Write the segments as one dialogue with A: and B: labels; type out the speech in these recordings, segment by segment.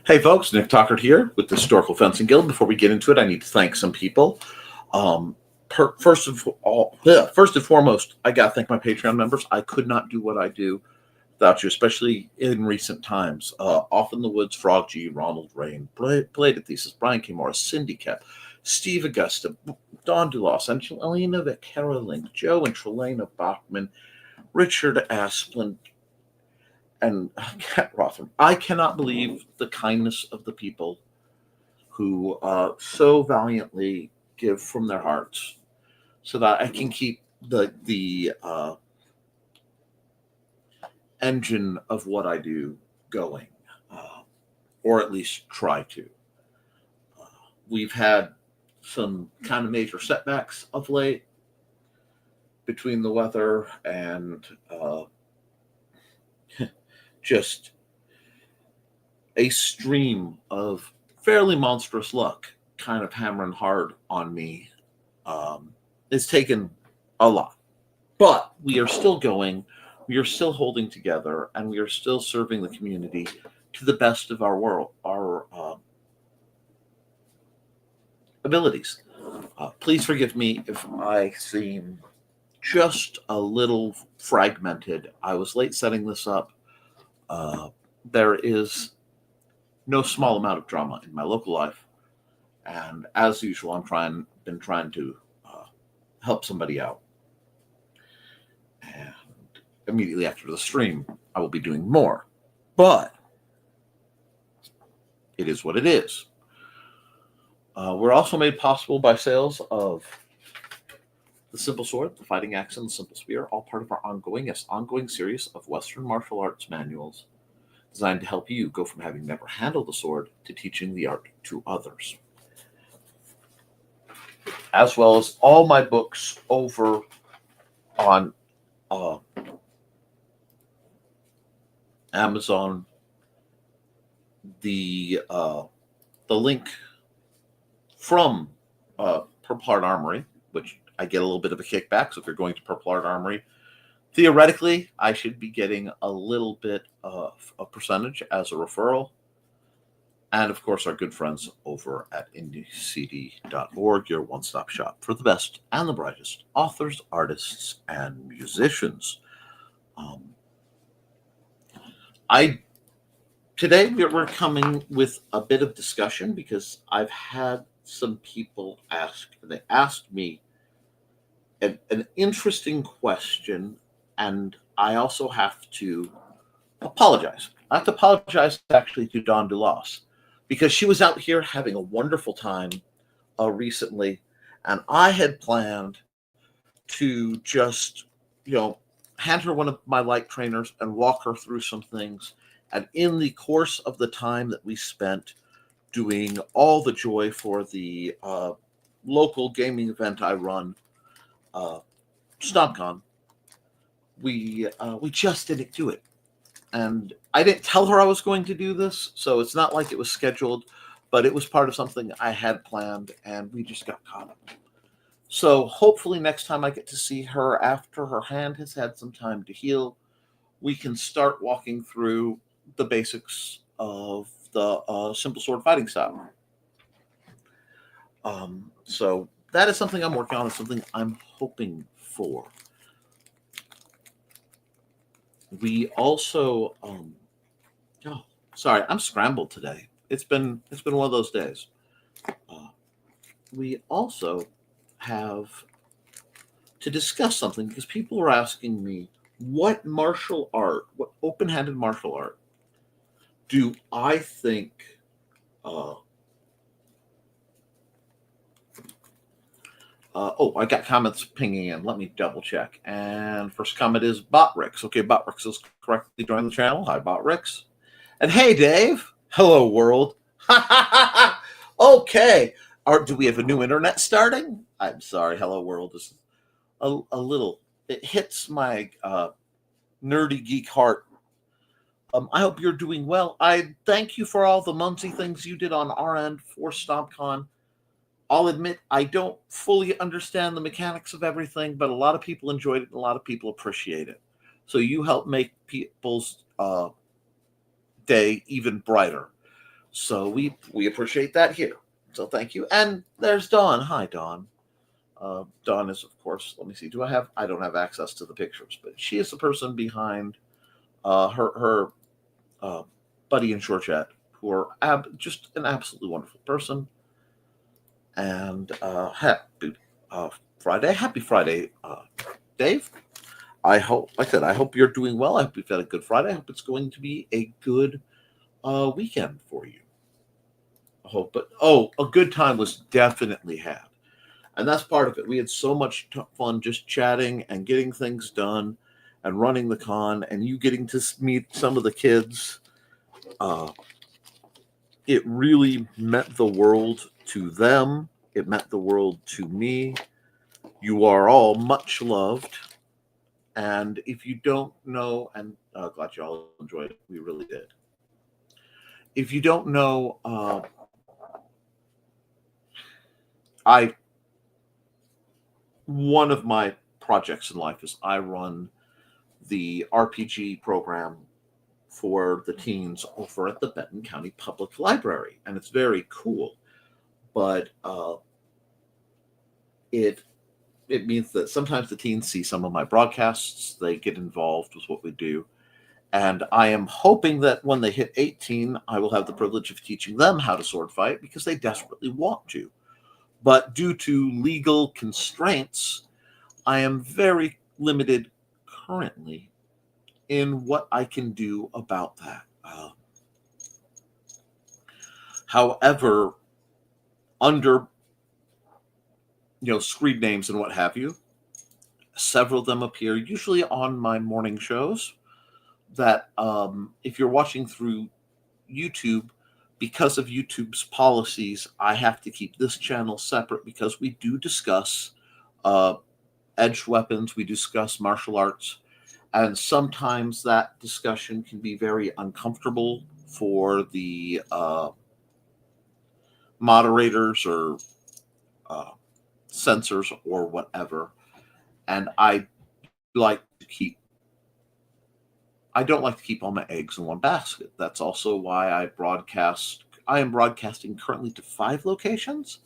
A: Hey folks, Nick Talkert here with the Historical Fencing Guild. Before we get into it, I need to thank some people. First and foremost, I got to thank my Patreon members. I could not do what I do without you, especially in recent times. Off in the Woods, Frog G, Ronald, Riehn, Bladed Thesis, Brian K. Morris, Cindy Koepp, Steve Agosto, Don Dulas, Angelina, Vaquera-Linke, Joe and Trilaina, Bachman, Richard Asplund, and Cat Rotham. I cannot believe the kindness of the people who so valiantly give from their hearts so that I can keep the engine of what I do going, or at least try to. We've had some kind of major setbacks of late between the weather and just a stream of fairly monstrous luck kind of hammering hard on me. It's taken a lot, but we are still going, we are still holding together, and we are still serving the community to the best of our abilities. Please forgive me if I seem just a little fragmented. I was late setting this up. There is no small amount of drama in my local life, and as usual, I've been trying to help somebody out. And immediately after the stream, I will be doing more, but it is what it is. We're also made possible by sales of the Simple Sword, the Fighting Axe, and the Simple Spear, all part of our ongoing series of Western martial arts manuals designed to help you go from having never handled the sword to teaching the art to others. As well as all my books over on Amazon. The link from Purple Heart Armory, which I get a little bit of a kickback. So if you're going to Purple Heart Armory, theoretically, I should be getting a little bit of a percentage as a referral. And of course, our good friends over at IndieCD.org, your one-stop shop for the best and the brightest authors, artists, and musicians. Today we're coming with a bit of discussion because I've had some people they asked me an interesting question, and I also have to apologize. I have to apologize actually to Don Dulas because she was out here having a wonderful time recently, and I had planned to just, hand her one of my light trainers and walk her through some things. And in the course of the time that we spent doing all the joy for the local gaming event I run, StompCon, we just didn't do it. And I didn't tell her I was going to do this, so it's not like it was scheduled, but it was part of something I had planned, and we just got caught up. So hopefully next time I get to see her after her hand has had some time to heal, we can start walking through the basics of the Simple Sword fighting style. So that is something I'm working on. It's something I'm hoping for. We also, I'm scrambled today. It's been one of those days. We also have to discuss something because people are asking me what open-handed martial art do I think I got comments pinging in. Let me double check. And first comment is Botrix. Okay, Botrix is correctly joined the channel. Hi, Botrix. And hey, Dave. Hello, world. Okay. Do we have a new internet starting? I'm sorry. Hello, world. This is a little. It hits my nerdy geek heart. I hope you're doing well. I thank you for all the Muncie things you did on our end for StompCon. I'll admit I don't fully understand the mechanics of everything, but a lot of people enjoyed it and a lot of people appreciate it. So you help make people's day even brighter. So we appreciate that here. So thank you. And there's Dawn. Hi, Dawn. Dawn is, of course, let me see. I don't have access to the pictures, but she is the person behind her uh, buddy in Short Chat, who are just an absolutely wonderful person. And happy Friday, Dave. I hope, like I said, I hope you're doing well. I hope you've had a good Friday. I hope it's going to be a good weekend for you. I hope, but a good time was definitely had. And that's part of it. We had so much fun just chatting and getting things done and running the con, and you getting to meet some of the kids. It really meant the world to them. It meant the world to me. You are all much loved. And if you don't know, and glad you all enjoyed it, we really did. If you don't know, one of my projects in life is I run the RPG program for the teens over at the Benton County Public Library, and it's very cool. But it means that sometimes the teens see some of my broadcasts, they get involved with what we do, and I am hoping that when they hit 18, I will have the privilege of teaching them how to sword fight because they desperately want to. But due to legal constraints, I am very limited currently in what I can do about that. However, under screen names and what have you, several of them appear usually on my morning shows. That if you're watching through YouTube, because of YouTube's policies, I have to keep this channel separate because we do discuss edged weapons, we discuss martial arts, and sometimes that discussion can be very uncomfortable for the moderators or censors or whatever. And I don't like to keep all my eggs in one basket. That's also why I am broadcasting currently to 5 locations.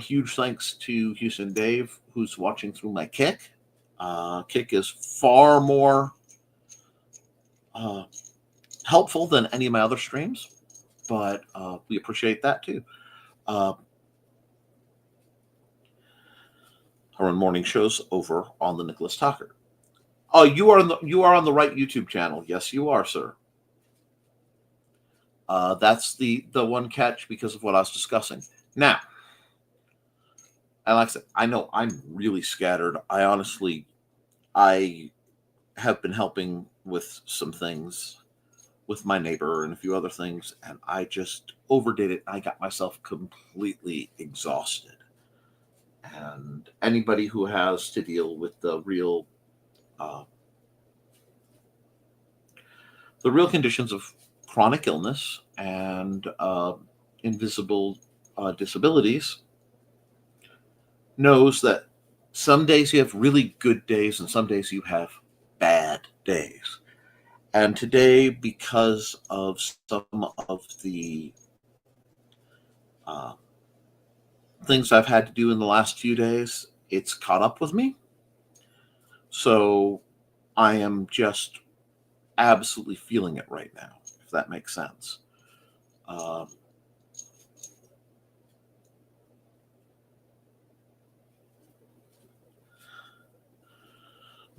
A: Huge thanks to Houston Dave, who's watching through my Kick. Kick is far more helpful than any of my other streams, but we appreciate that too. I run morning shows over on the Nicholas Tucker. Oh, you are on the right YouTube channel. Yes, you are, sir. That's the one catch because of what I was discussing. Now, and like I said, I know I'm really scattered. I have been helping with some things with my neighbor and a few other things, and I just overdid it. I got myself completely exhausted. And anybody who has to deal with the real conditions of chronic illness and invisible disabilities knows that some days you have really good days and some days you have bad days. And today, because of some of the things I've had to do in the last few days, it's caught up with me. So I am just absolutely feeling it right now, if that makes sense.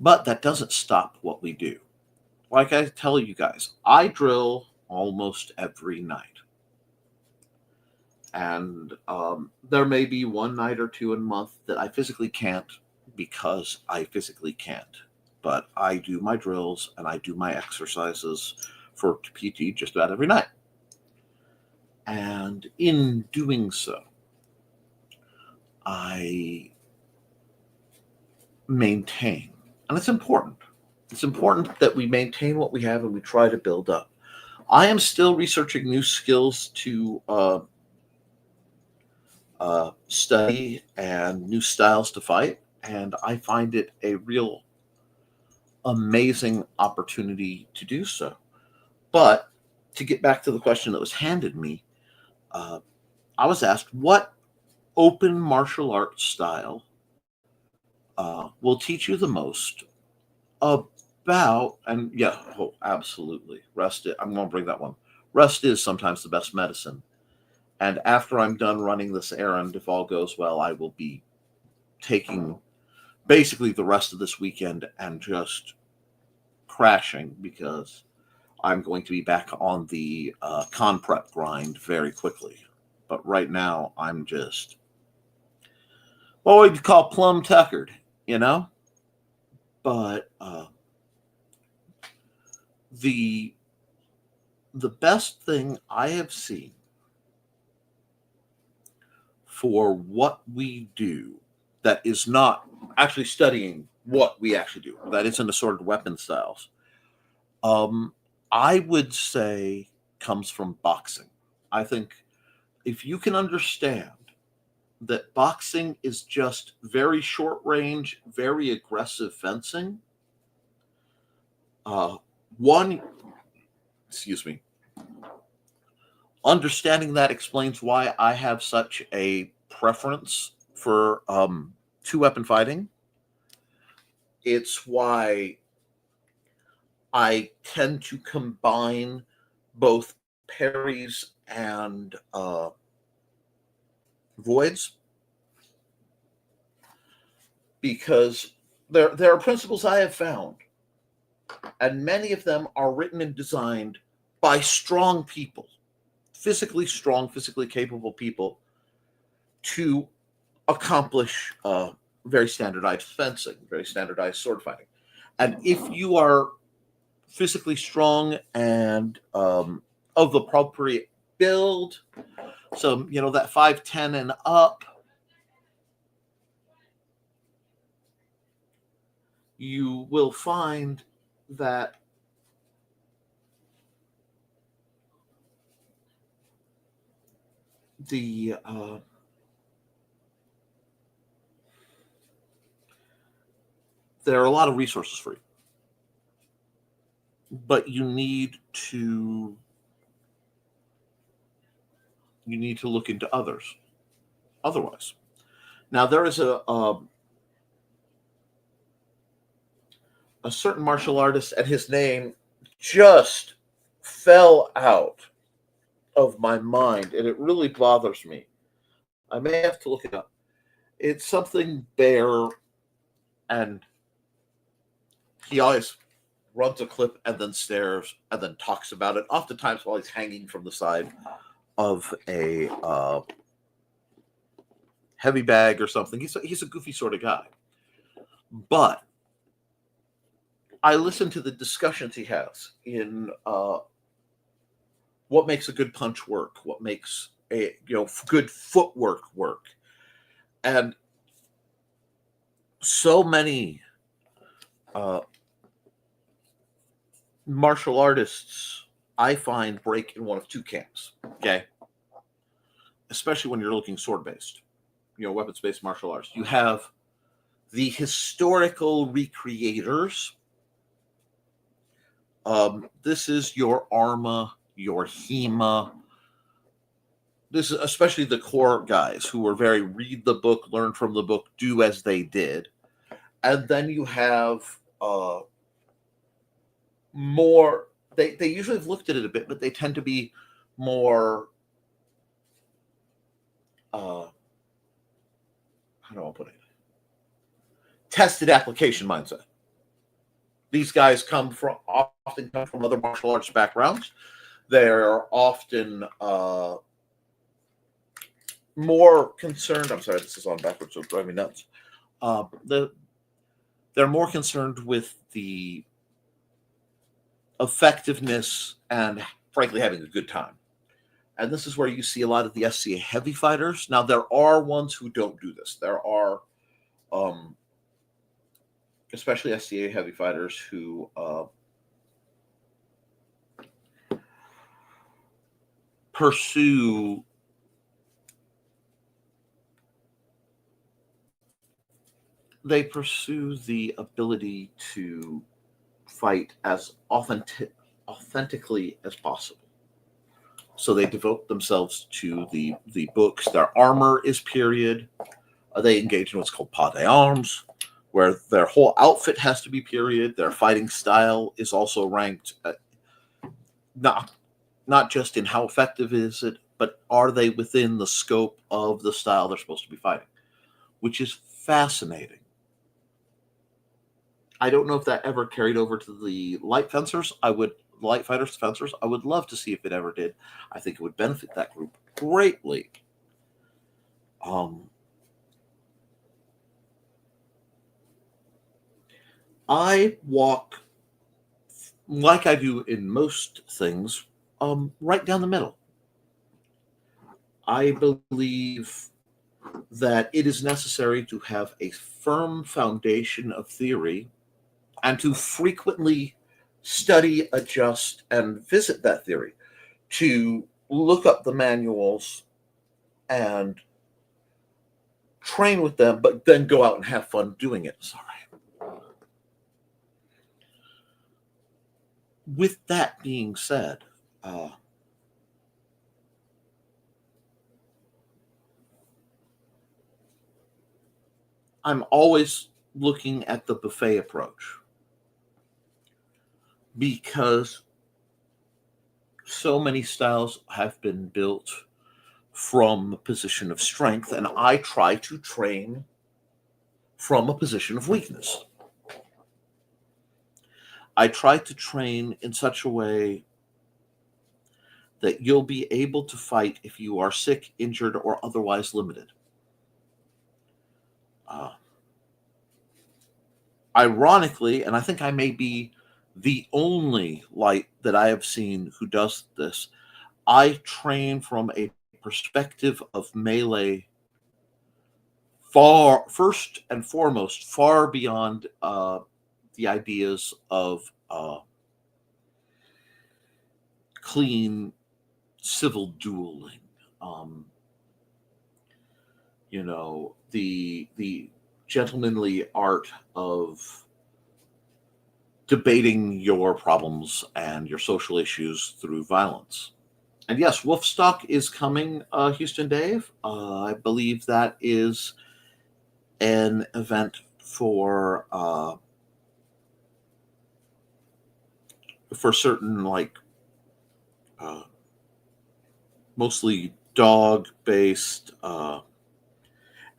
A: But that doesn't stop what we do. Like I tell you guys, I drill almost every night. And there may be one night or two in a month that I physically can't because I physically can't. But I do my drills and I do my exercises for PT just about every night. And in doing so, I maintain. And it's important. It's important that we maintain what we have and we try to build up. I am still researching new skills to study and new styles to fight. And I find it a real amazing opportunity to do so. But to get back to the question that was handed me, I was asked what open martial arts style will teach you the most about, and yeah, oh, absolutely. I'm going to bring that one. Rest is sometimes the best medicine. And after I'm done running this errand, if all goes well, I will be taking basically the rest of this weekend and just crashing, because I'm going to be back on the con prep grind very quickly. But right now, I'm just what we'd call plum tuckered, you know? But the best thing I have seen for what we do that is not actually studying what we actually do, that isn't assorted weapon styles, I would say comes from boxing. I think if you can understand that boxing is just very short range, very aggressive fencing, one, excuse me, understanding that explains why I have such a preference for two-weapon fighting. It's why I tend to combine both parries and voids, because there are principles I have found, and many of them are written and designed by strong people, physically strong, physically capable people, to accomplish very standardized fencing, very standardized sword fighting. And if you are physically strong and of the appropriate build, so that 5'10" and up, you will find that there are a lot of resources for you, but you need to look into others otherwise. Now, there is a certain martial artist, and his name just fell out of my mind, and it really bothers me. I may have to look it up. It's something Bear, and he always runs a clip and then stares and then talks about it, oftentimes while he's hanging from the side of a heavy bag or something. He's a goofy sort of guy. But I listen to the discussions he has in what makes a good punch work, what makes a good footwork work, and so many martial artists I find break in one of two camps. Okay, especially when you're looking sword based, weapons based martial arts. You have the historical recreators. This is your Arma, your Hema. This is especially the core guys who were very read the book, learn from the book, do as they did. And then you have more, they usually have looked at it a bit, but they tend to be more, how do I put it? Tested application mindset. These guys often come from other martial arts backgrounds. They're often more concerned. I'm sorry, this is on backwards, so it's driving me nuts. They're more concerned with the effectiveness and, frankly, having a good time. And this is where you see a lot of the SCA heavy fighters. Now, there are ones who don't do this. There are, especially SCA heavy fighters who pursue the ability to fight as authentically as possible. So they devote themselves to the books. Their armor is period. They engage in what's called pas d'armes, where their whole outfit has to be period. Their fighting style is also ranked, not just in how effective is it, but are they within the scope of the style they're supposed to be fighting, which is fascinating. I don't know if that ever carried over to the light fighters, fencers. I would love to see if it ever did. I think it would benefit that group greatly. I walk, like I do in most things, right down the middle. I believe that it is necessary to have a firm foundation of theory and to frequently study, adjust, and visit that theory, to look up the manuals and train with them, but then go out and have fun doing it. Sorry. With that being said, I'm always looking at the buffet approach, because so many styles have been built from a position of strength, and I try to train from a position of weakness. I try to train in such a way that you'll be able to fight if you are sick, injured, or otherwise limited. Ironically, and I think I may be the only light that I have seen who does this, I train from a perspective of melee first and foremost, far beyond the ideas of clean civil dueling. The gentlemanly art of debating your problems and your social issues through violence. And yes, Wolfstock is coming, Houston Dave. I believe that is an event for certain, like, mostly dog-based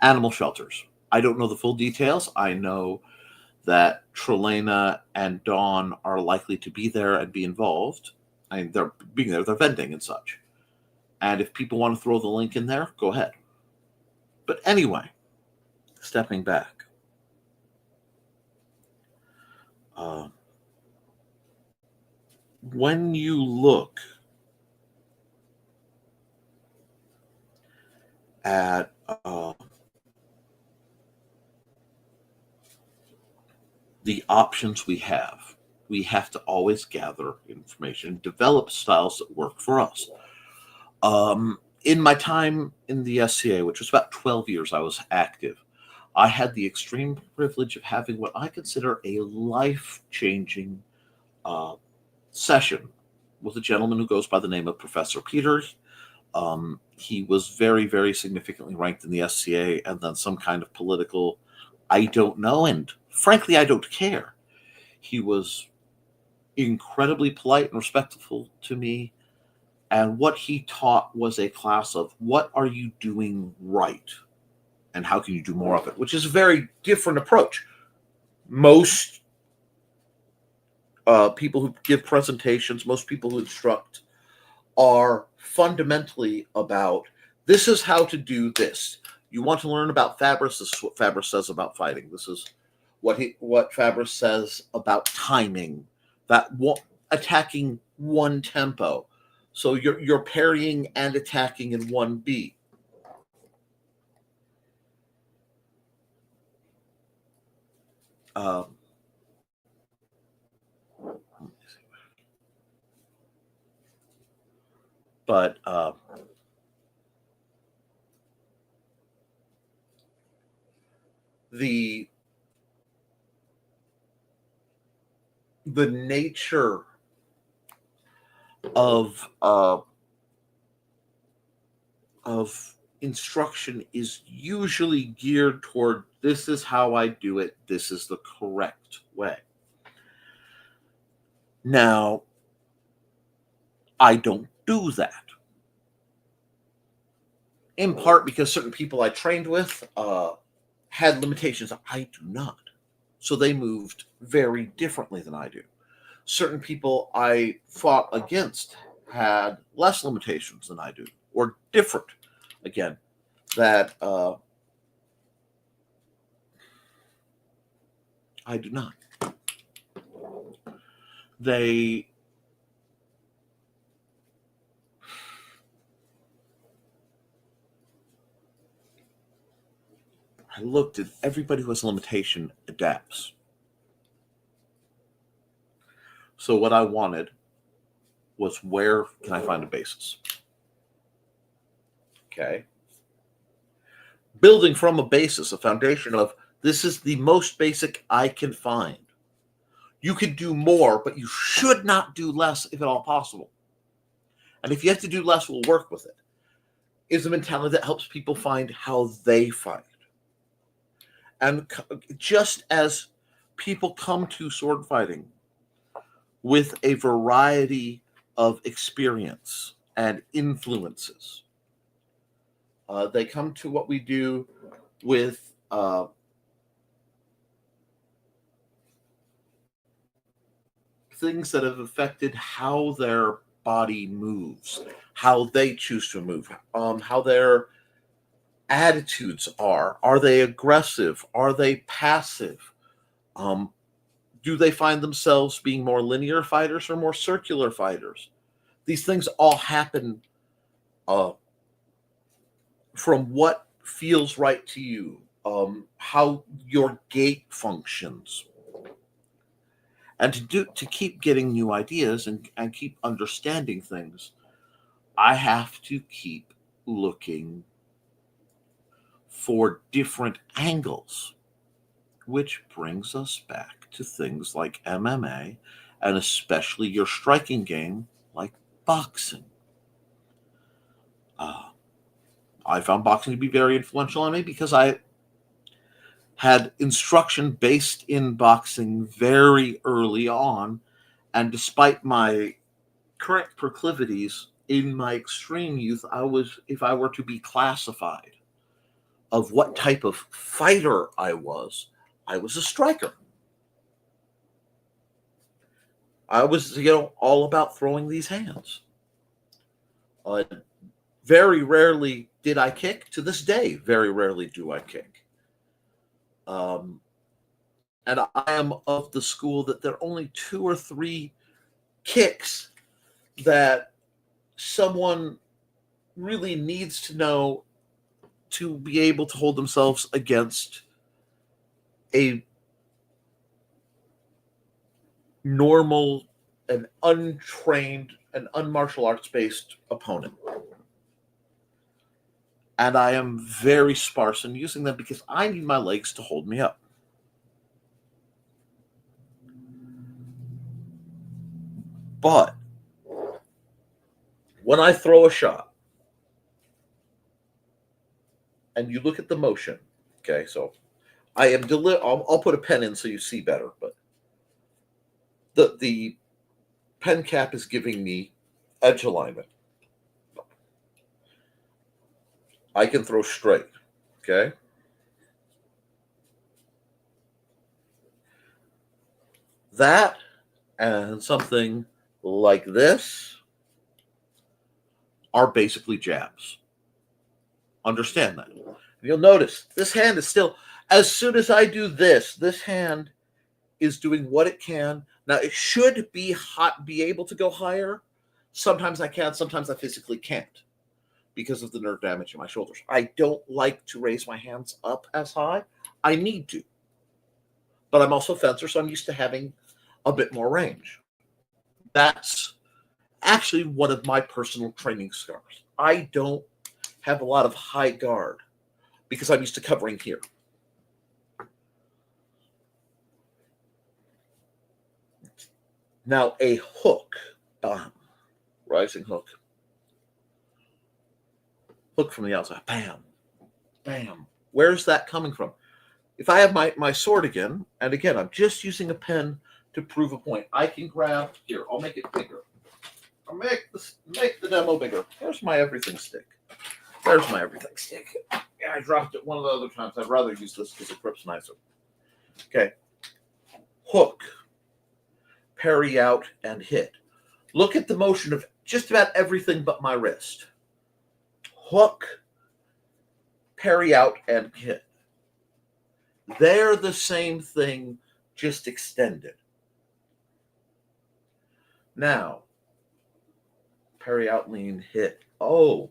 A: animal shelters. I don't know the full details. I know that Trilaina and Dawn are likely to be there and be involved. I mean, they're being there, they're vending and such. And if people want to throw the link in there, go ahead. But anyway, stepping back. When you look at the options we have to always gather information, develop styles that work for us. In my time in the SCA, which was about 12 years I was active, I had the extreme privilege of having what I consider a life-changing session with a gentleman who goes by the name of Professor Peter. He was very, very significantly ranked in the SCA, and then some kind of political, I don't know, and frankly, I don't care. He was incredibly polite and respectful to me, and what he taught was a class of what are you doing right, and how can you do more of it, which is a very different approach. Most people who give presentations, most people who instruct, are fundamentally about, this is how to do this. You want to learn about Fabris? This is what Fabris says about fighting. This is what Fabris says about timing, attacking one tempo. So you're parrying and attacking in one beat. But the nature of of instruction is usually geared toward this is how I do it, this is the correct way. Now, I don't do that. In part because certain people I trained with had limitations I do not. So they moved very differently than I do. Certain people I fought against had less limitations than I do, or different, again, that I do not. I looked at everybody who has a limitation adapts. So what I wanted was, where can I find a basis? Okay. Building from a basis, a foundation of this is the most basic I can find. You could do more, but you should not do less if at all possible. And if you have to do less, we'll work with it. Is a mentality that helps people find how they fight. And just as people come to sword fighting with a variety of experience and influences, they come to what we do with things that have affected how their body moves, how they choose to move, how their attitudes are. Are they aggressive? Are they passive? Do they find themselves being more linear fighters or more circular fighters? These things all happen from what feels right to you, how your gait functions. And to keep getting new ideas and keep understanding things, I have to keep looking for different angles, which brings us back to things like MMA and especially your striking game like boxing. I found boxing to be very influential on me because I had instruction based in boxing very early on, and despite my current proclivities in my extreme youth, if I were to be classified of what type of fighter I was a striker. I was, all about throwing these hands. Very rarely did I kick. To this day, very rarely do I kick. And I am of the school that there are only 2 or 3 kicks that someone really needs to know to be able to hold themselves against a normal and untrained and unmartial arts based opponent. And I am very sparse in using them because I need my legs to hold me up. But when I throw a shot and you look at the motion, okay, so I am I'll put a pen in so you see better, but the pen cap is giving me edge alignment. I can throw straight, okay? That and something like this are basically jabs. Understand that. You'll notice this hand is still, as soon as I do this hand is doing what it can. Now, it should be able to go higher. Sometimes I can, sometimes I physically can't because of the nerve damage in my shoulders. I don't like to raise my hands up as high. I need to. But I'm also a fencer, so I'm used to having a bit more range. That's actually one of my personal training scars. I don't have a lot of high guard because I'm used to covering here. Now, a hook, rising hook. look from the outside. Bam, bam. Where's that coming from? If I have my sword again, and again, I'm just using a pen to prove a point. I can grab here. I'll make it bigger. I'll make the demo bigger. There's my everything stick. There's my everything stick. Yeah, I dropped it one of the other times. I'd rather use this because it grips nicer. Okay. Hook, parry out, and hit. Look at the motion of just about everything but my wrist. Hook, parry out, and hit. They're the same thing, just extended. Now, parry out, lean, hit. Oh,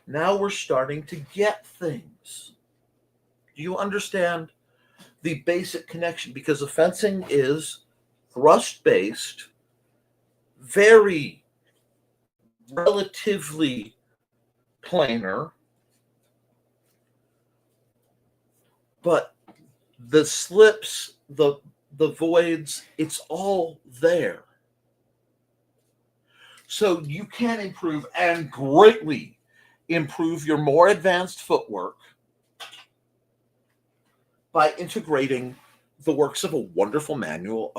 A: now we're starting to get things. Do you understand the basic connection? Because the fencing is thrust-based, very relatively planar, but the slips, the voids, it's all there. So you can improve and greatly improve your more advanced footwork by integrating the works of a wonderful manual,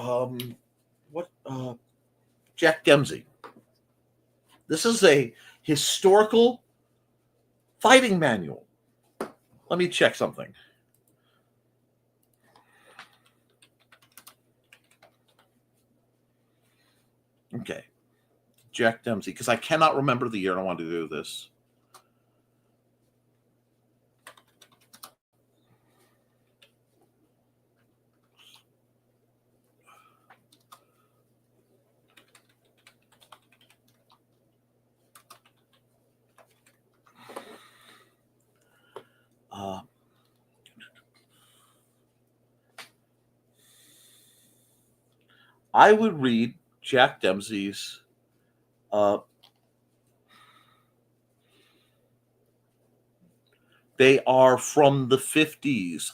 A: Jack Dempsey. This is a historical fighting manual. Let me check something. Okay. Jack Dempsey, because I cannot remember the year and I want to do this. I would read Jack Dempsey's they are from the 50s.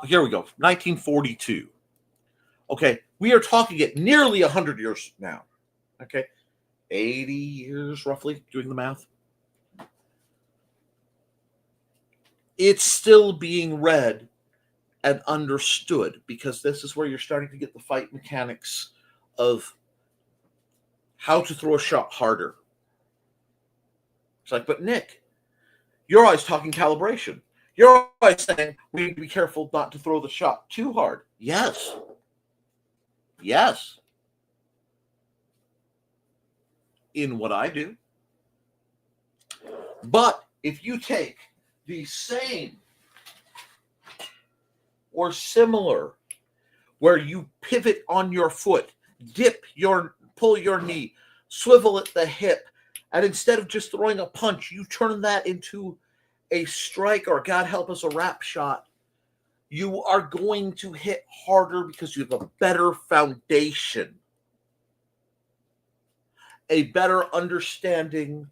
A: Here we go. 1942. Okay, we are talking at nearly 100 years now. Okay, 80 years roughly, doing the math. It's still being read and understood because this is where you're starting to get the fight mechanics of how to throw a shot harder. It's like, but Nick, you're always talking calibration. You're always saying we need to be careful not to throw the shot too hard. Yes. Yes. In what I do. But if you take the same or similar, where you pivot on your foot, pull your knee, swivel at the hip, and instead of just throwing a punch, you turn that into a strike or, God help us, a wrap shot, you are going to hit harder because you have a better foundation, a better understanding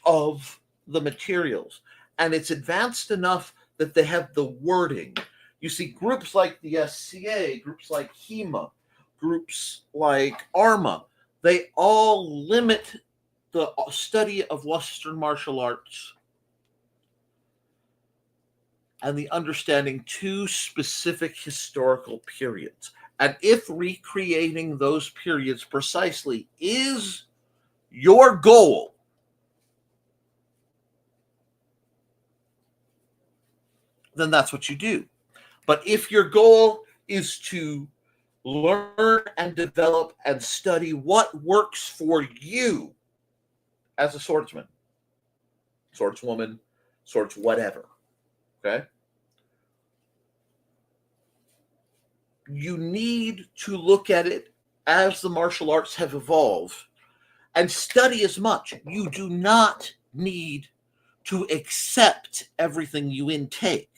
A: of the materials. And it's advanced enough that they have the wording. You see, groups like the SCA, groups like HEMA, groups like ARMA, they all limit the study of Western martial arts and the understanding to specific historical periods. And if recreating those periods precisely is your goal, then that's what you do. But if your goal is to learn and develop and study what works for you as a swordsman, swordswoman, swords whatever, okay? You need to look at it as the martial arts have evolved and study as much. You do not need to accept everything you intake.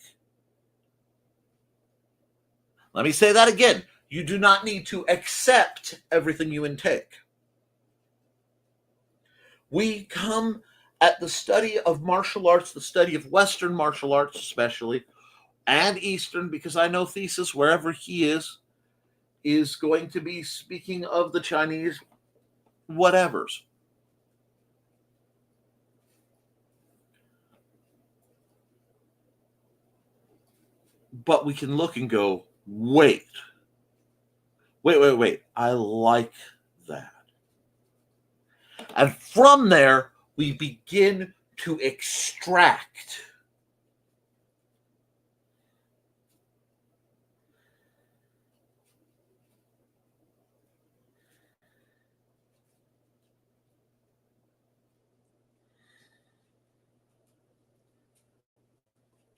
A: Let me say that again. You do not need to accept everything you intake. We come at the study of martial arts, the study of Western martial arts especially, and Eastern, because I know Thesis, wherever he is going to be speaking of the Chinese whatevers. But we can look and go, wait. I like that. And from there, we begin to extract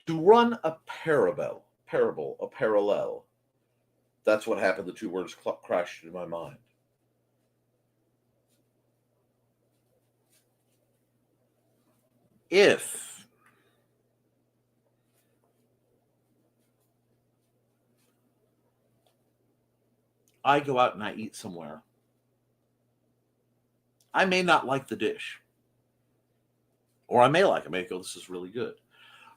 A: to run a parallel. That's what happened. The two words crashed in my mind. If I go out and I eat somewhere, I may not like the dish. Or I may like it. I may go, this is really good.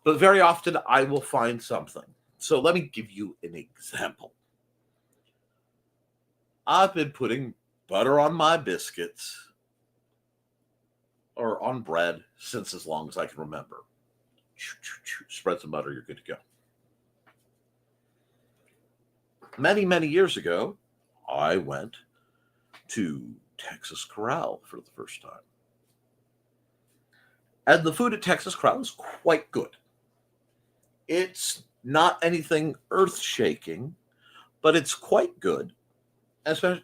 A: But very often I will find something. So let me give you an example. I've been putting butter on my biscuits or on bread since as long as I can remember. Spread some butter, you're good to go. Many, many years ago, I went to Texas Corral for the first time. And the food at Texas Corral is quite good. It's not anything earth-shaking, but it's quite good. Especially,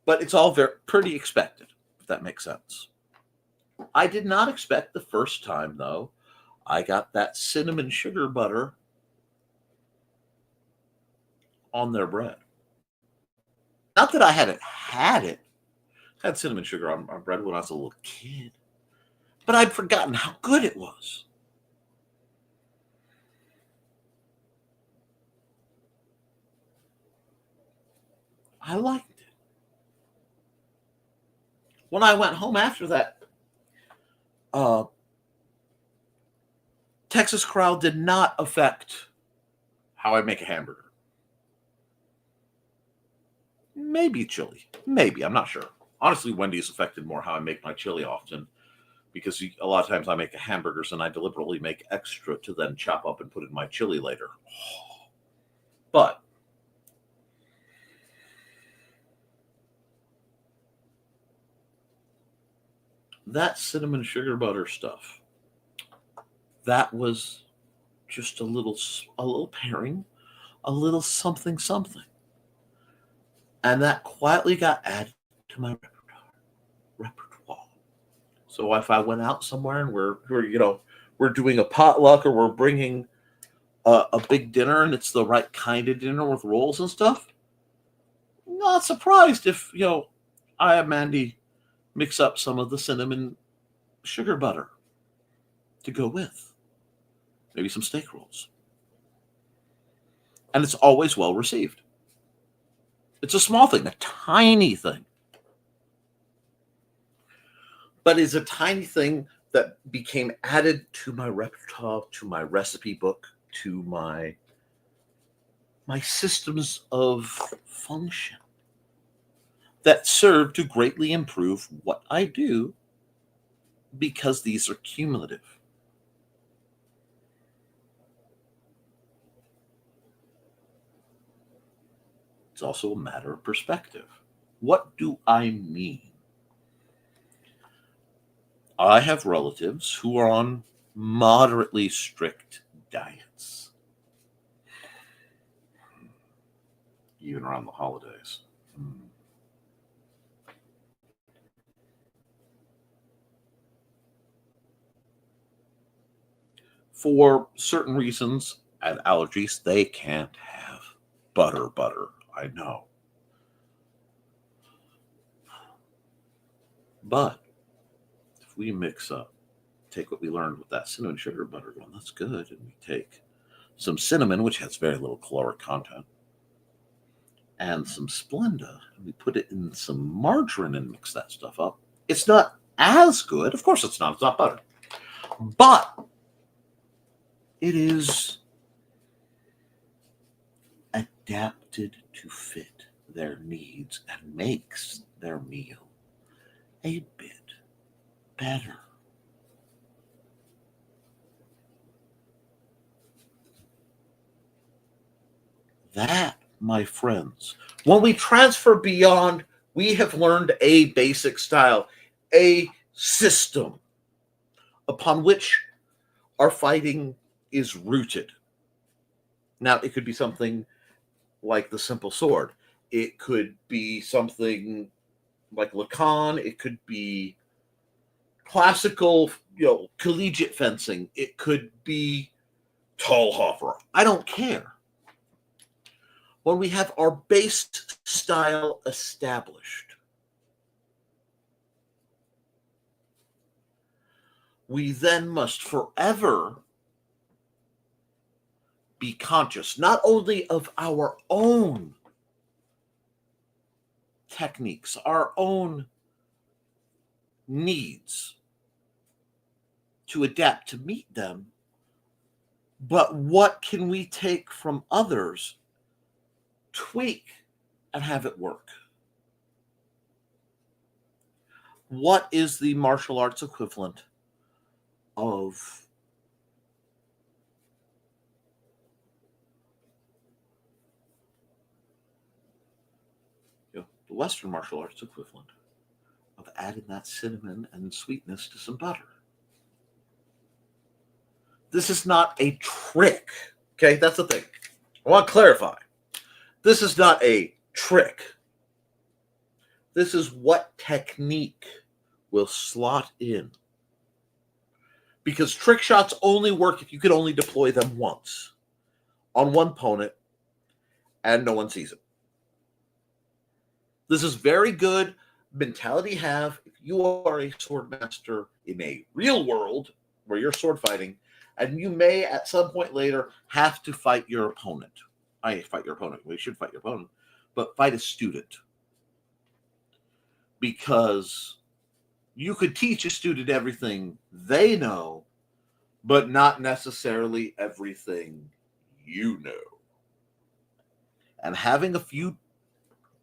A: but it's all pretty expected, if that makes sense. I did not expect the first time, though, I got that cinnamon sugar butter on their bread. Not that I hadn't had it. I had cinnamon sugar on bread when I was a little kid. But I'd forgotten how good it was. I liked it. When I went home after that, Texas Corral did not affect how I make a hamburger. Maybe chili. Maybe. I'm not sure. Honestly, Wendy's affected more how I make my chili often, because a lot of times I make hamburgers and I deliberately make extra to then chop up and put in my chili later. But that cinnamon sugar butter stuff, that was just a little pairing, a little something. And that quietly got added to my repertoire. So if I went out somewhere and we're doing a potluck, or we're bringing a big dinner and it's the right kind of dinner with rolls and stuff, not surprised if, I have Mandy mix up some of the cinnamon sugar butter to go with. Maybe some steak rolls. And it's always well received. It's a small thing, a tiny thing. But it's a tiny thing that became added to my repertoire, to my recipe book, to my systems of function, that serve to greatly improve what I do, because these are cumulative. It's also a matter of perspective. What do I mean? I have relatives who are on moderately strict diets, even around the holidays. For certain reasons and allergies, they can't have butter. I know. But if we take what we learned with that cinnamon sugar butter, going, that's good, and we take some cinnamon, which has very little caloric content, and some Splenda, and we put it in some margarine and mix that stuff up, it's not as good. Of course it's not. It's not butter. But it is adapted to fit their needs and makes their meal a bit better. That, my friends, when we transfer beyond, we have learned a basic style, a system upon which our fighting is rooted. Now, it could be something like the simple sword. It could be something like Lacan. It could be classical, collegiate fencing. It could be Talhofer. I don't care. When we have our base style established, we then must forever be conscious not only of our own techniques, our own needs to adapt to meet them, but what can we take from others, tweak, and have it work? What is the martial arts equivalent of the Western martial arts equivalent of adding that cinnamon and sweetness to some butter? This is not a trick. Okay, that's the thing. I want to clarify. This is not a trick. This is what technique will slot in. Because trick shots only work if you can only deploy them once on one opponent and no one sees it. This is very good mentality to have if you are a sword master in a real world where you're sword fighting, and you may at some point later have to fight your opponent. Fight your opponent. We should fight your opponent, but fight a student. Because you could teach a student everything they know, but not necessarily everything you know. And having a few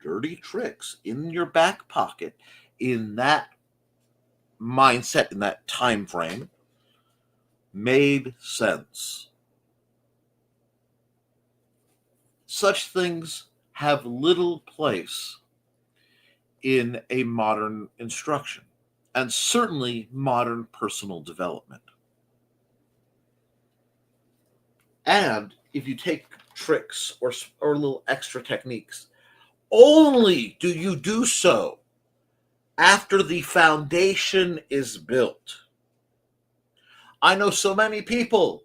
A: dirty tricks in your back pocket in that mindset, in that time frame, made sense. Such things have little place in a modern instruction, and certainly modern personal development. And if you take tricks or little extra techniques, only do you do so after the foundation is built. I know so many people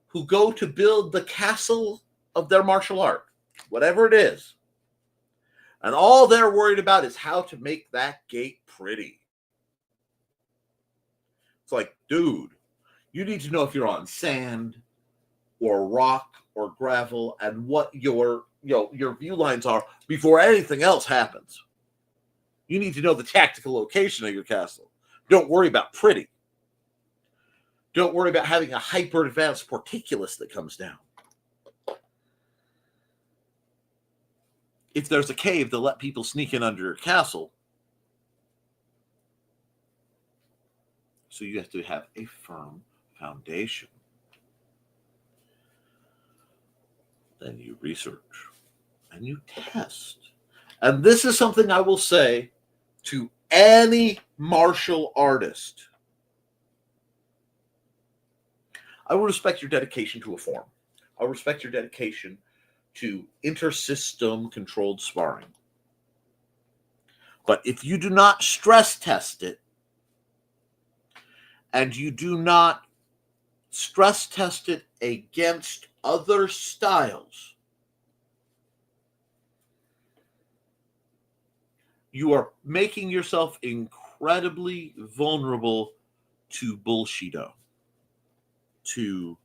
A: who go to build the castle of their martial art, whatever it is, and all they're worried about is how to make that gate pretty. It's like, dude, you need to know if you're on sand or rock or gravel and what your view lines are before anything else happens. You need to know the tactical location of your castle. Don't worry about pretty. Don't worry about having a hyper advanced portcullis that comes down. If there's a cave, they'll let people sneak in under your castle. So you have to have a firm foundation. Then you research and you test. And this is something I will say to any martial artist. I will respect your dedication to a form. I will respect your dedication to inter-system controlled sparring. But if you do not stress test it, and you do not stress test it against other styles, you are making yourself incredibly vulnerable to bullshito, to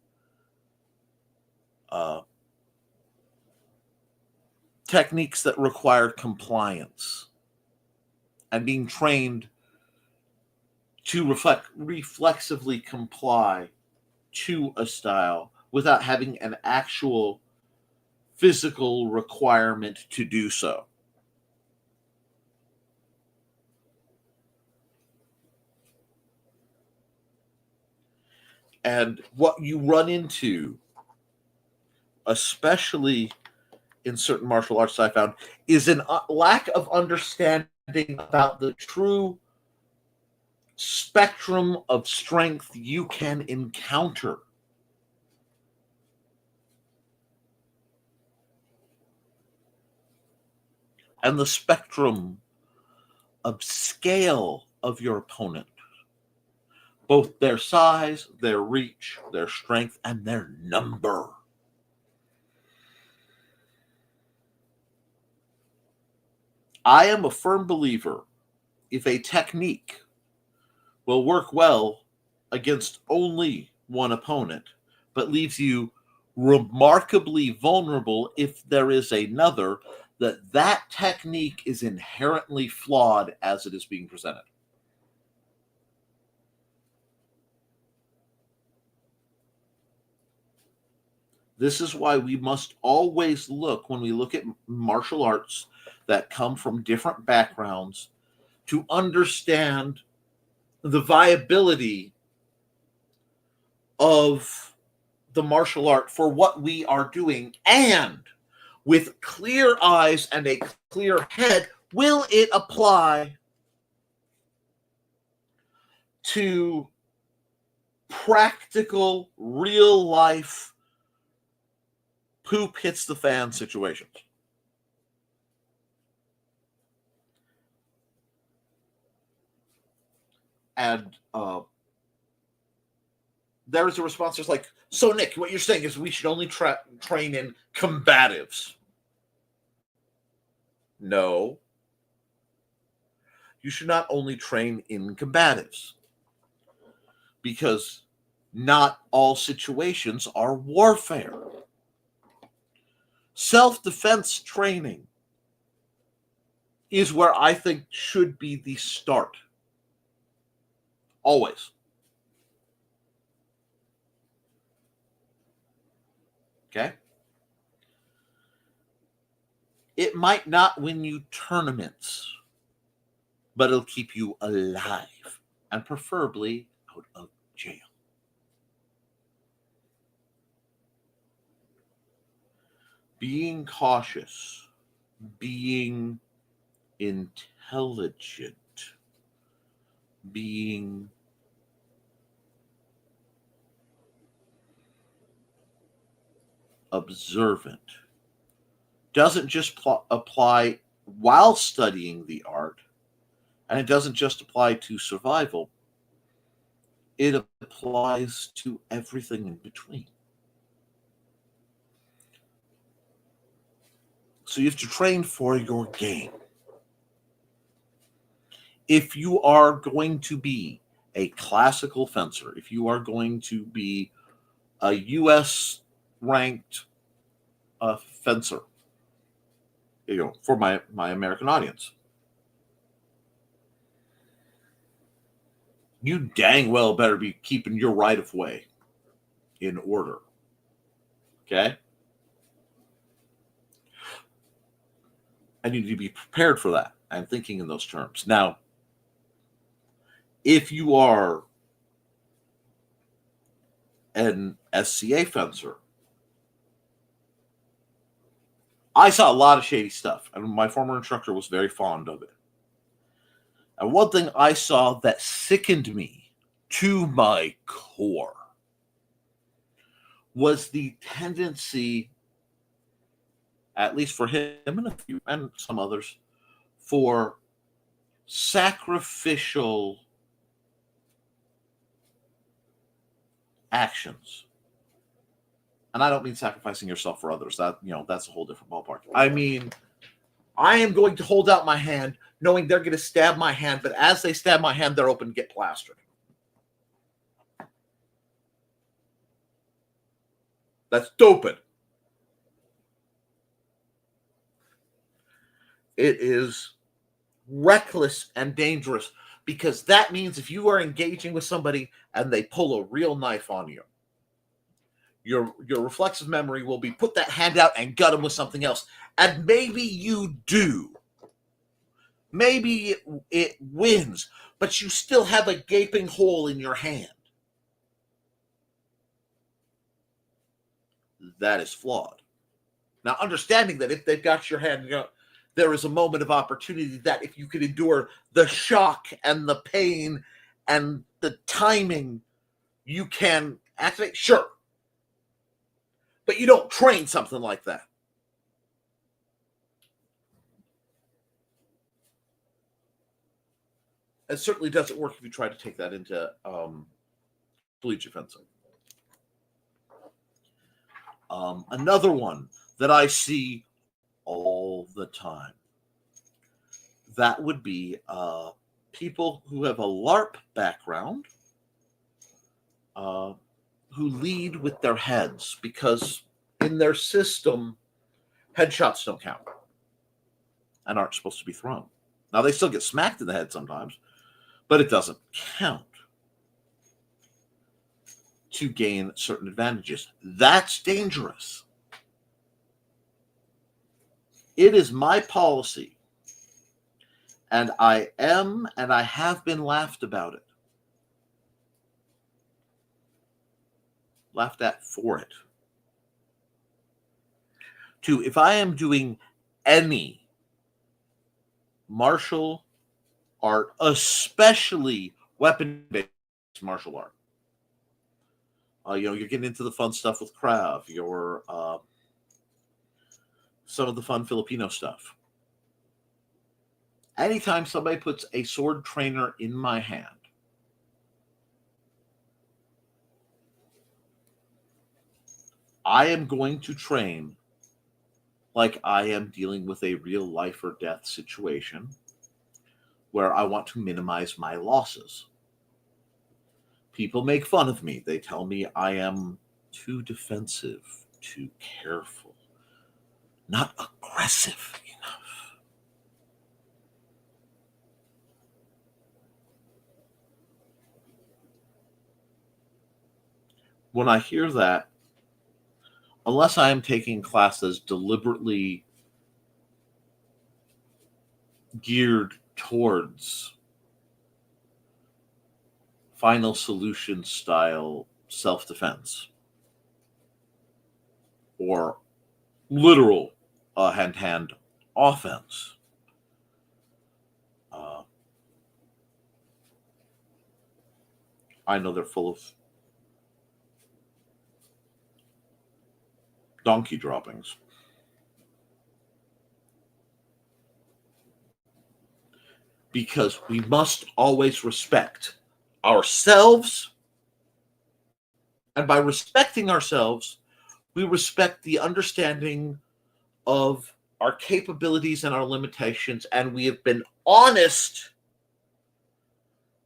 A: techniques that require compliance and being trained to reflexively comply to a style without having an actual physical requirement to do so. And what you run into, especially in certain martial arts I found is a lack of understanding about the true spectrum of strength you can encounter. And the spectrum of scale of your opponent, both their size, their reach, their strength, and their number. I am a firm believer if a technique will work well against only one opponent, but leaves you remarkably vulnerable if there is another, that technique is inherently flawed as it is being presented. This is why we must always look, when we look at martial arts that come from different backgrounds, to understand the viability of the martial art for what we are doing, and with clear eyes and a clear head, will it apply to practical, real life, poop hits the fan situations? And there is a response that's like, so Nick, what you're saying is we should only train in combatives. No. You should not only train in combatives, because not all situations are warfare. Self-defense training is where I think should be the start. Always. Okay? It might not win you tournaments, but it'll keep you alive, and preferably out of jail. Being cautious, being intelligent, being observant doesn't just apply while studying the art, and it doesn't just apply to survival. It applies to everything in between. So you have to train for your game. If you are going to be a classical fencer, if you are going to be a U.S. ranked fencer, for my American audience, you dang well better be keeping your right of way in order. Okay? And you need to be prepared for that and thinking in those terms. Now, if you are an SCA fencer, I saw a lot of shady stuff, and my former instructor was very fond of it. And one thing I saw that sickened me to my core was the tendency, at least for him and a few and some others, for sacrificial actions. And I don't mean sacrificing yourself for others. That's a whole different ballpark. I mean, I am going to hold out my hand knowing they're going to stab my hand, but as they stab my hand, they're open to get plastered. That's stupid. It is reckless and dangerous, because that means if you are engaging with somebody and they pull a real knife on you, your reflexive memory will be put that hand out and gut them with something else. And maybe you do. Maybe it wins, but you still have a gaping hole in your hand. That is flawed. Now, understanding that if they've got your hand, there is a moment of opportunity that if you can endure the shock and the pain and the timing, you can activate, sure. But you don't train something like that. It certainly doesn't work if you try to take that into collegiate fencing. Another one that I see all the time, that would be people who have a LARP background who lead with their heads, because in their system, headshots don't count and aren't supposed to be thrown. Now, they still get smacked in the head sometimes, but it doesn't count to gain certain advantages. That's dangerous. It is my policy, and I have been laughed about it. Laughed at for it. If I am doing any martial art, especially weapon-based martial art, you're getting into the fun stuff with Krav, some of the fun Filipino stuff. Anytime somebody puts a sword trainer in my hand, I am going to train like I am dealing with a real life or death situation where I want to minimize my losses. People make fun of me. They tell me I am too defensive, too careful, not aggressive enough. When I hear that, unless I am taking classes deliberately geared towards final solution style self-defense or literal hand-to-hand offense, I know they're full of donkey droppings. Because we must always respect ourselves. And by respecting ourselves, we respect the understanding of our capabilities and our limitations. And we have been honest,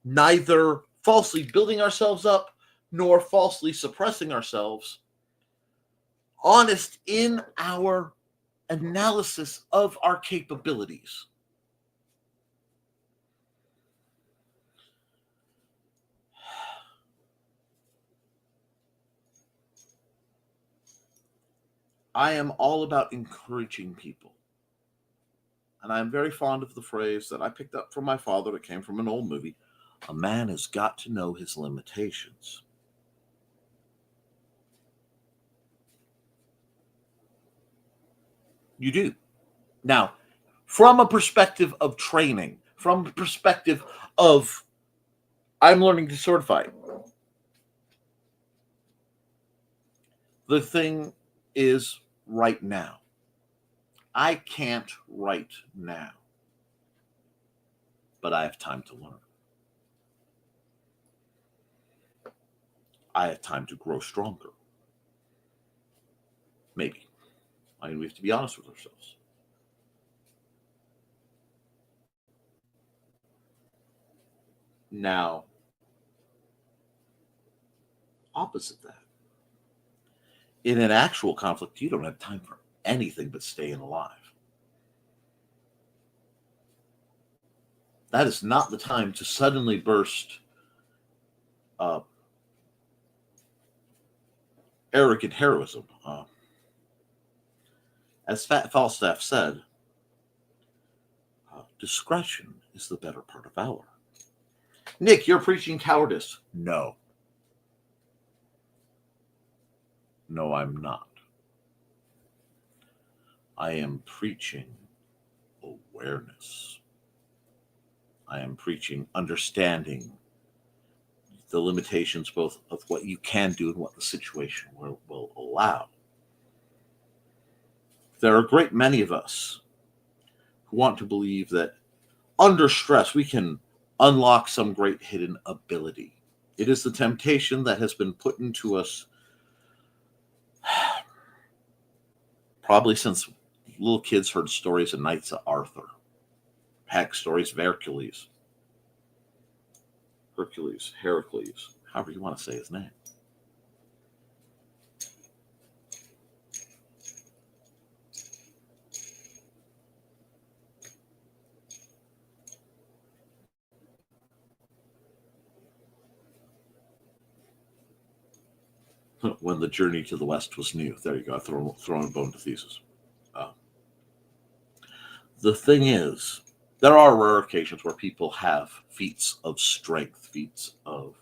A: neither falsely building ourselves up nor falsely suppressing ourselves. Honest in our analysis of our capabilities. I am all about encouraging people. And I'm very fond of the phrase that I picked up from my father. It came from an old movie. A man has got to know his limitations. You do. Now, from a perspective of training, from a perspective of I'm learning to sword fight, the thing is right now. I can't right now, but I have time to learn. I have time to grow stronger. Maybe. I mean, we have to be honest with ourselves. Now, opposite that, in an actual conflict, you don't have time for anything but staying alive. That is not the time to suddenly burst arrogant heroism. As Falstaff said, discretion is the better part of valor. Nick, you're preaching cowardice. No. No, I'm not. I am preaching awareness. I am preaching understanding the limitations both of what you can do and what the situation will allow. There are a great many of us who want to believe that under stress we can unlock some great hidden ability. It is the temptation that has been put into us probably since little kids heard stories of Knights of Arthur, heck, stories of Hercules, however you want to say his name. When the journey to the West was new. There you go, throwing a bone to Theseus. The thing is, there are rare occasions where people have feats of strength, feats of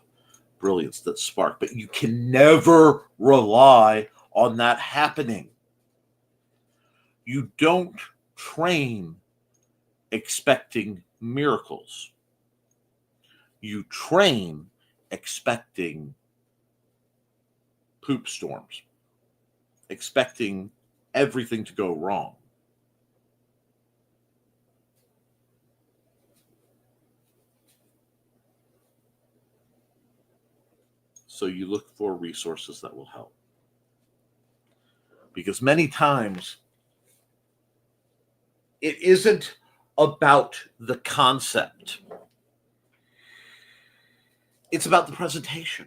A: brilliance that spark, but you can never rely on that happening. You don't train expecting miracles. You train expecting poop storms, expecting everything to go wrong. So you look for resources that will help. Because many times it isn't about the concept. It's about the presentation.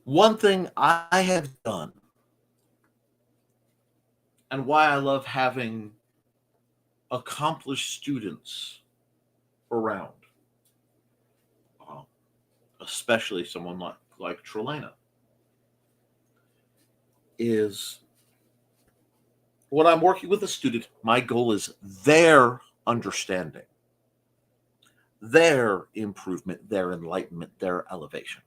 A: One thing I have done, and why I love having accomplished students around, especially someone like Trilaina, is when I'm working with a student, my goal is their understanding, their improvement, their enlightenment, their elevation.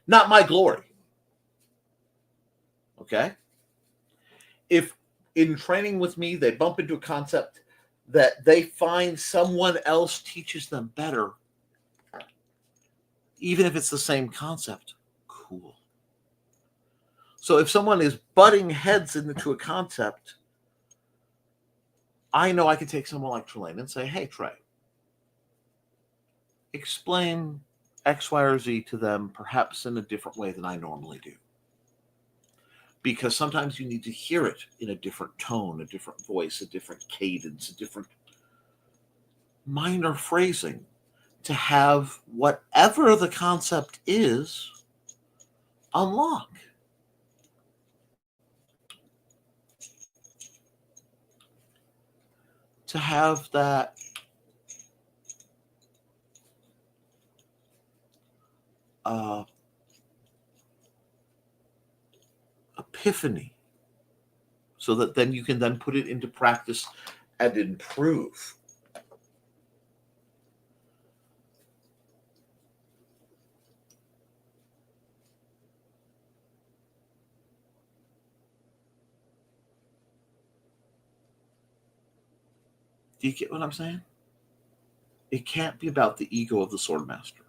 A: Not my glory. Okay? If in training with me they bump into a concept that they find someone else teaches them better, even if it's the same concept, cool. So if someone is butting heads into a concept, I know I can take someone like Trilaina and say, hey, Trey, explain X, Y, or Z to them, perhaps in a different way than I normally do. Because sometimes you need to hear it in a different tone, a different voice, a different cadence, a different minor phrasing to have whatever the concept is unlock. To have that epiphany, so that then you can then put it into practice and improve. Do you get what I'm saying? It can't be about the ego of the swordmaster.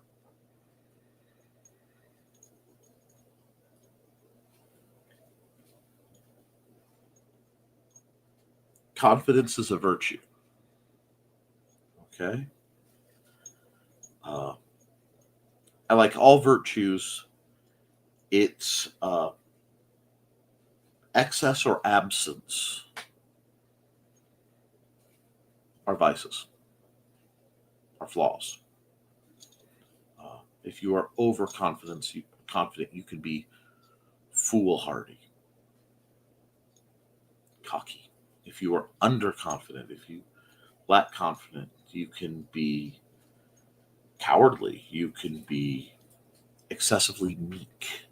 A: Confidence is a virtue. Okay? I like all virtues, it's excess or absence are vices, are flaws. If you are overconfident, you can be foolhardy, cocky. If you are underconfident, if you lack confidence, you can be cowardly. You can be excessively meek.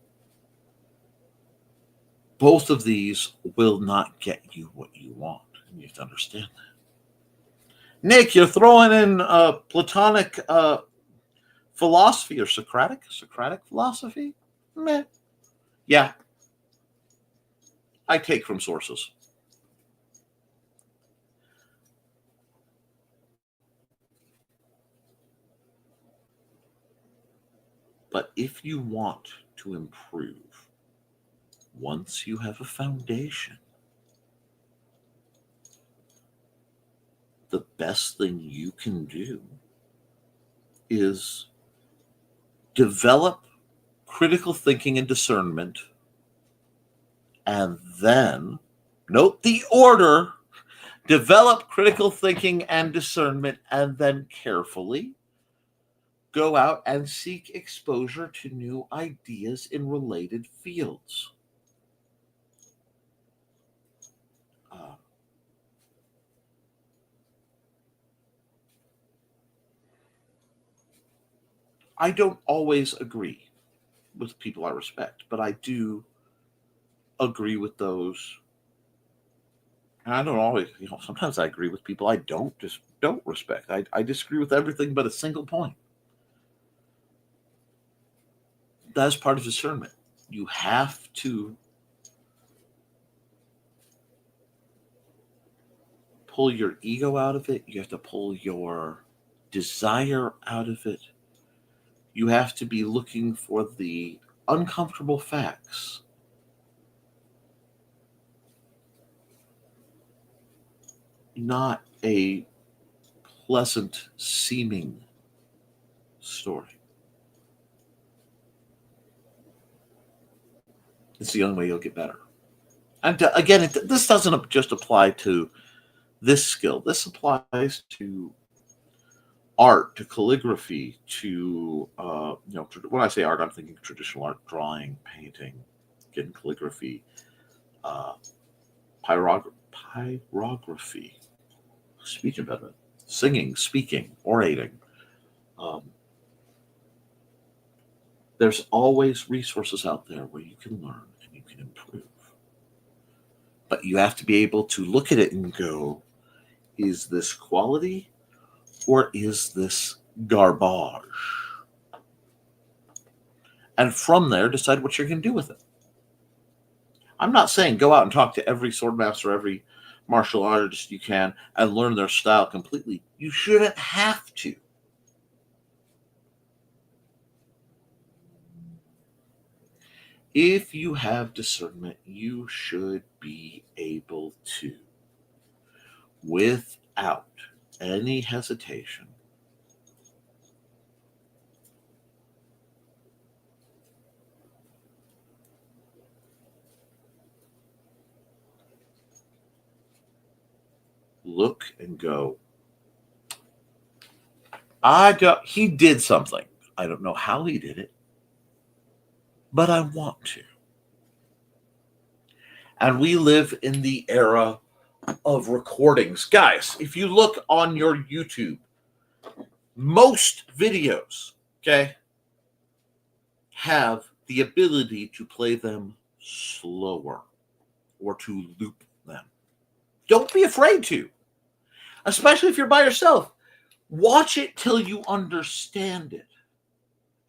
A: Both of these will not get you what you want, and you have to understand that. Nick, you're throwing in Platonic philosophy or Socratic philosophy? Meh. Yeah, I take from sources. But if you want to improve, once you have a foundation, the best thing you can do is develop critical thinking and discernment, and then, note the order, develop critical thinking and discernment, and then carefully go out and seek exposure to new ideas in related fields. Uh, I don't always agree with people I respect, but I do agree with those. And I don't always, sometimes I agree with people I don't respect. I disagree with everything but a single point. That's part of discernment. You have to pull your ego out of it. You have to pull your desire out of it. You have to be looking for the uncomfortable facts. Not a pleasant seeming story. It's the only way you'll get better. And again, this doesn't just apply to this skill. This applies to art, to calligraphy, to when I say art, I'm thinking traditional art, drawing, painting, again, calligraphy, pyrography, speech impediment, singing, speaking, orating. There's always resources out there where you can learn and you can improve. But you have to be able to look at it and go, is this quality or is this garbage? And from there, decide what you're going to do with it. I'm not saying go out and talk to every swordmaster, every martial artist you can, and learn their style completely. You shouldn't have to. If you have discernment, you should be able to, without any hesitation, look and go, he did something. I don't know how he did it, but I want to. And we live in the era of recordings. Guys, if you look on your YouTube, most videos, okay, have the ability to play them slower or to loop them. Don't be afraid to, especially if you're by yourself. Watch it till you understand it.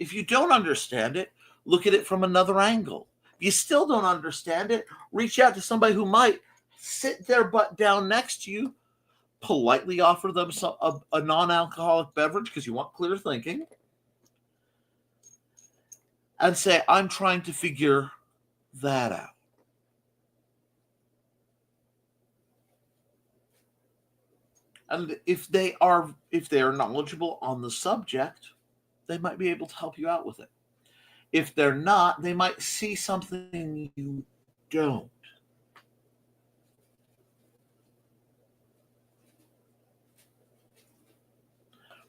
A: If you don't understand it, look at it from another angle. If you still don't understand it, reach out to somebody who might. Sit their butt down next to you, politely offer them a non-alcoholic beverage because you want clear thinking, and say, I'm trying to figure that out. And if they are knowledgeable on the subject, they might be able to help you out with it. If they're not, they might see something you don't.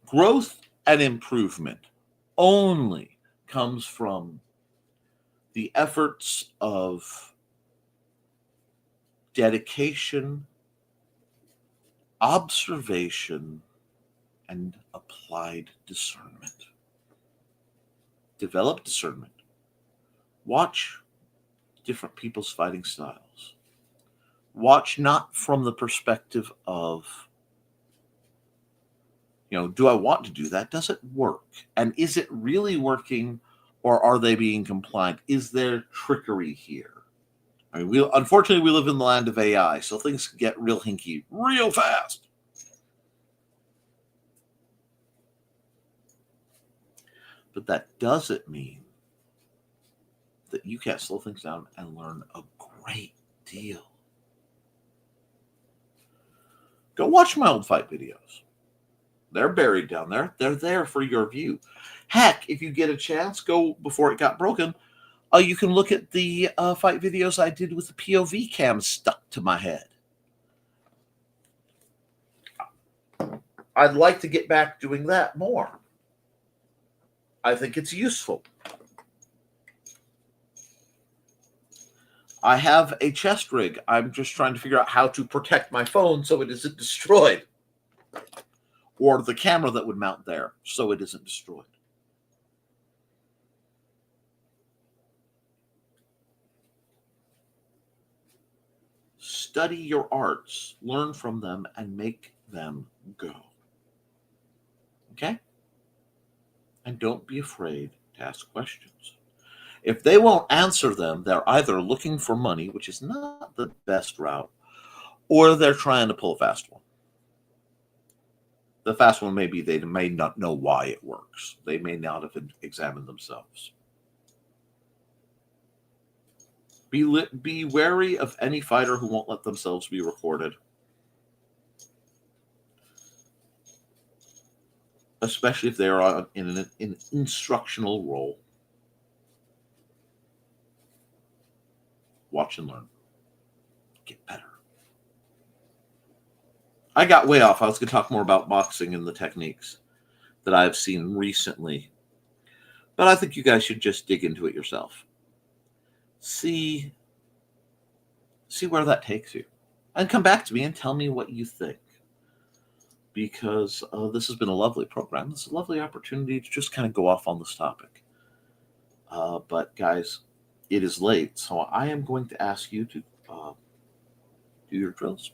A: Growth and improvement only comes from the efforts of dedication, observation, and applied discernment. Develop discernment. Watch different people's fighting styles. Watch not from the perspective of, do I want to do that? Does it work? And is it really working, or are they being compliant? Is there trickery here? I mean, unfortunately, we live in the land of AI, so things get real hinky real fast. But that doesn't mean that you can't slow things down and learn a great deal. Go watch my old fight videos. They're buried down there. They're there for your view. Heck, if you get a chance, go before it got broken. You can look at the fight videos I did with the POV cam stuck to my head. I'd like to get back doing that more. I think it's useful. I have a chest rig. I'm just trying to figure out how to protect my phone so it isn't destroyed. Or the camera that would mount there so it isn't destroyed. Study your arts, learn from them, and make them go. Okay? And don't be afraid to ask questions. If they won't answer them, they're either looking for money, which is not the best route, or they're trying to pull a fast one. The fast one may be they may not know why it works. They may not have examined themselves. Be wary of any fighter who won't let themselves be recorded, especially if they are in an instructional role. Watch and learn. Get better. I got way off. I was going to talk more about boxing and the techniques that I've seen recently. But I think you guys should just dig into it yourself. See where that takes you. And come back to me and tell me what you think. Because this has been a lovely program. This is a lovely opportunity to just kind of go off on this topic. But guys, it is late. So I am going to ask you to do your drills.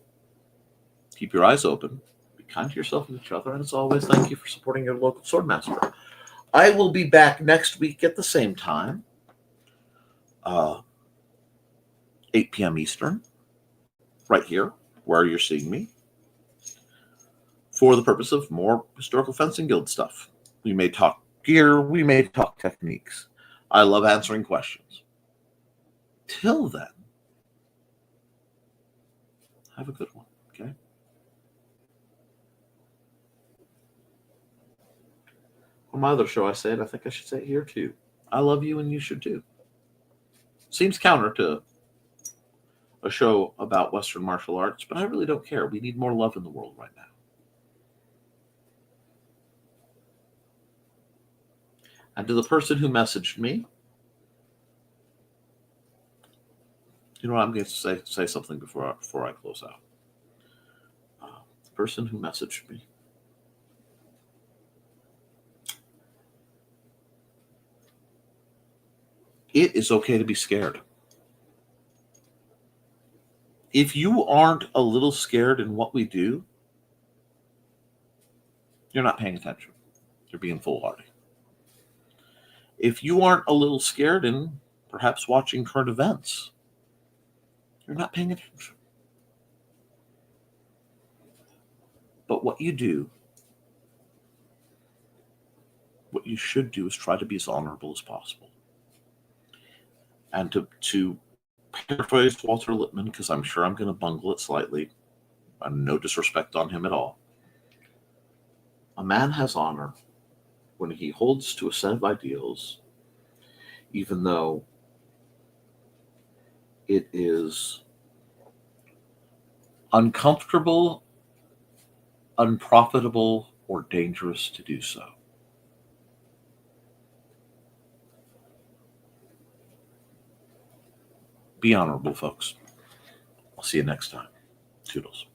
A: Keep your eyes open. Be kind to yourself and each other. And as always, thank you for supporting your local Swordmaster. I will be back next week at the same time. 8 p.m. Eastern. Right here, where you're seeing me. For the purpose of more Historical Fencing Guild stuff. We may talk gear. We may talk techniques. I love answering questions. Till then, have a good one, okay? On my other show, I said, I think I should say it here too. I love you and you should too. Seems counter to a show about Western martial arts, but I really don't care. We need more love in the world right now. And to the person who messaged me, you know what, I'm going to say something before I close out. The person who messaged me, it is okay to be scared. If you aren't a little scared in what we do, you're not paying attention. You're being foolhardy. If you aren't a little scared in perhaps watching current events, you're not paying attention. But what you do, what you should do is try to be as honorable as possible. And to paraphrase Walter Lippmann, because I'm sure I'm going to bungle it slightly, and no disrespect on him at all. A man has honor when he holds to a set of ideals, even though it is uncomfortable, unprofitable, or dangerous to do so. Be honorable, folks. I'll see you next time. Toodles.